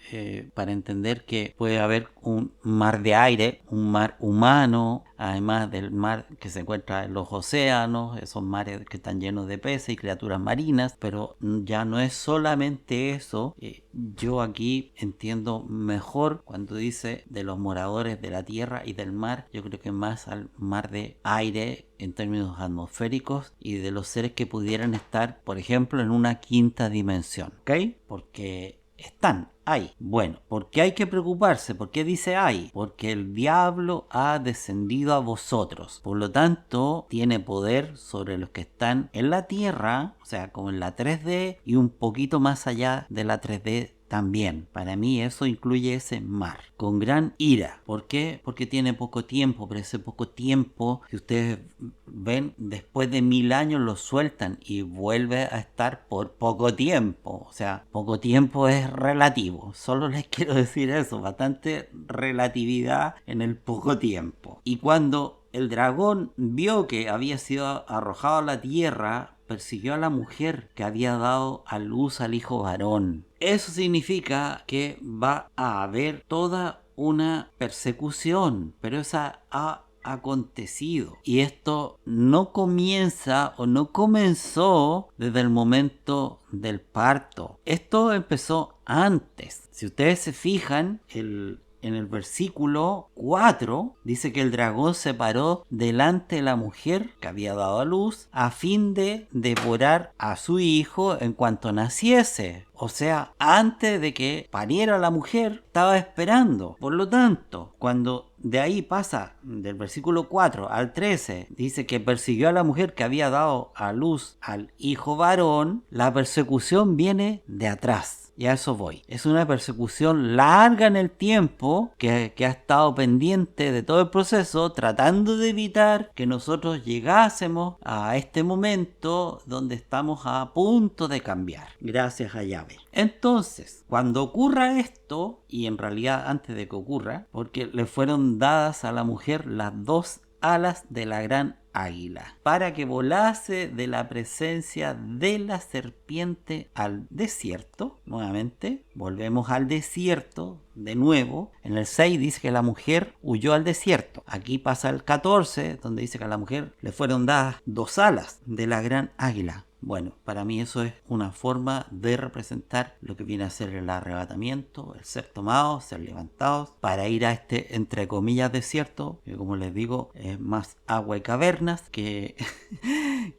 para entender que puede haber un mar de aire, un mar humano, además del mar que se encuentra en los océanos, esos mares que están llenos de peces y criaturas marinas, pero ya no es solamente eso. Yo aquí entiendo mejor cuando dice de los moradores de la tierra y del mar, yo creo que más al mar de aire en términos atmosféricos y de los seres que pudieran estar, por ejemplo, en una quinta dimensión, ¿ok? Porque están ahí. Bueno, ¿por qué hay que preocuparse? ¿Por qué dice hay? Porque el diablo ha descendido a vosotros. Por lo tanto, tiene poder sobre los que están en la tierra, o sea, como en la 3D y un poquito más allá de la 3D también. Para mí eso incluye ese mar, con gran ira. ¿Por qué? Porque tiene poco tiempo, pero ese poco tiempo, si ustedes ven, después de 1000 años lo sueltan y vuelve a estar por poco tiempo. O sea, poco tiempo es relativo. Solo les quiero decir eso, bastante relatividad en el poco tiempo. Y cuando el dragón vio que había sido arrojado a la tierra, persiguió a la mujer que había dado a luz al hijo varón. Eso significa que va a haber toda una persecución, pero esa ha acontecido. Y esto no comienza o no comenzó desde el momento del parto. Esto empezó antes. Si ustedes se fijan, en el versículo 4 dice que el dragón se paró delante de la mujer que había dado a luz a fin de devorar a su hijo en cuanto naciese. O sea, antes de que pariera la mujer, estaba esperando. Por lo tanto, cuando de ahí pasa del versículo 4 al 13, dice que persiguió a la mujer que había dado a luz al hijo varón, la persecución viene de atrás. Y a eso voy. Es una persecución larga en el tiempo que ha estado pendiente de todo el proceso, tratando de evitar que nosotros llegásemos a este momento donde estamos a punto de cambiar. Gracias a Yahvé. Entonces, cuando ocurra esto, y en realidad antes de que ocurra, porque le fueron dadas a la mujer las 2 alas de la gran águila, para que volase de la presencia de la serpiente al desierto. Nuevamente, volvemos al desierto de nuevo. En el 6 dice que la mujer huyó al desierto. Aquí pasa el 14, donde dice que a la mujer le fueron dadas 2 alas de la gran águila. Bueno, para mí eso es una forma de representar lo que viene a ser el arrebatamiento, el ser tomados, ser levantados, para ir a este, entre comillas, desierto, que como les digo, es más agua y cavernas que,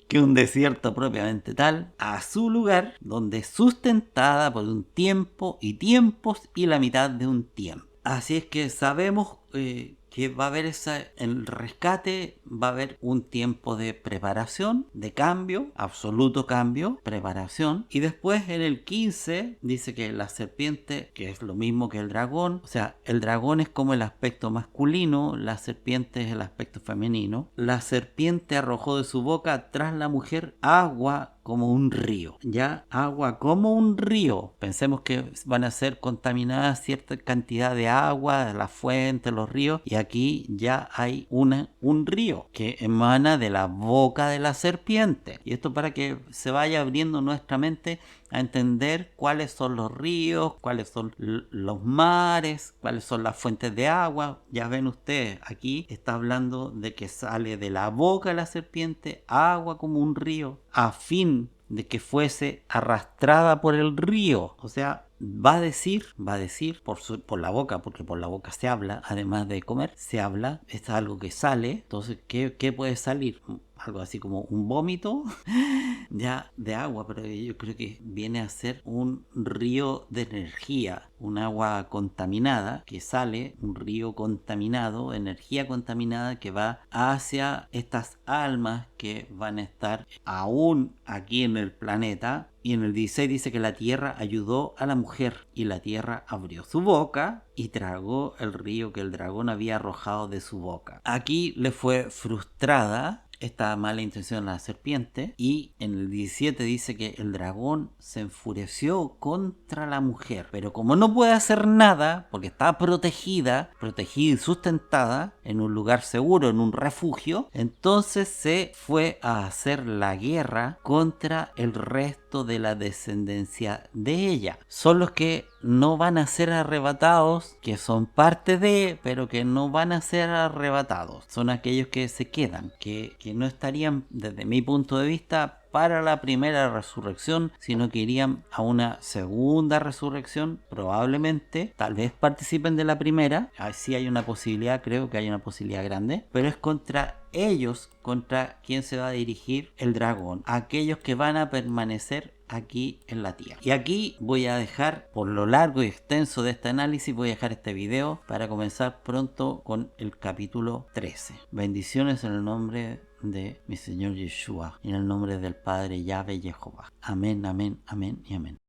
que un desierto propiamente tal, a su lugar, donde es sustentada por un tiempo y tiempos y la mitad de un tiempo. Así es que sabemos que va a haber el rescate, va a haber un tiempo de preparación, de cambio, absoluto cambio, preparación. Y después en el 15 dice que la serpiente, que es lo mismo que el dragón, o sea, el dragón es como el aspecto masculino, la serpiente es el aspecto femenino. La serpiente arrojó de su boca tras la mujer agua como un río, ya, agua como un río. Pensemos que van a ser contaminadas cierta cantidad de agua, las fuentes, los ríos, y aquí ya hay un río que emana de la boca de la serpiente. Y esto para que se vaya abriendo nuestra mente a entender cuáles son los ríos, cuáles son los mares, cuáles son las fuentes de agua. Ya ven ustedes, aquí está hablando de que sale de la boca de la serpiente agua como un río, a fin de que fuese arrastrada por el río. O sea, va a decir por la boca, porque por la boca se habla, además de comer, se habla, es algo que sale. Entonces, ¿qué puede salir? Algo así como un vómito ya de agua, pero yo creo que viene a ser un río de energía, un agua contaminada que sale, un río contaminado, energía contaminada que va hacia estas almas que van a estar aún aquí en el planeta. Y en el 16 dice que la tierra ayudó a la mujer y la tierra abrió su boca y tragó el río que el dragón había arrojado de su boca. Aquí le fue frustrada esta mala intención a la serpiente, y en el 17 dice que el dragón se enfureció contra la mujer, pero como no puede hacer nada porque está protegida y sustentada en un lugar seguro, en un refugio, entonces se fue a hacer la guerra contra el resto de la descendencia de ella. Son los que no van a ser arrebatados, que son parte de, pero que no van a ser arrebatados. Son aquellos que se quedan, que no estarían, desde mi punto de vista, para la primera resurrección, sino que irían a una segunda resurrección, probablemente, tal vez participen de la primera, así hay una posibilidad, creo que hay una posibilidad grande, pero es contra ellos, contra quien se va a dirigir el dragón, aquellos que van a permanecer aquí en la tierra. Y aquí voy a dejar, por lo largo y extenso de este análisis, voy a dejar este video para comenzar pronto con el capítulo 13. Bendiciones en el nombre de mi Señor Yeshua, y en el nombre del Padre Yahvé Jehová. Amén, amén, amén y amén.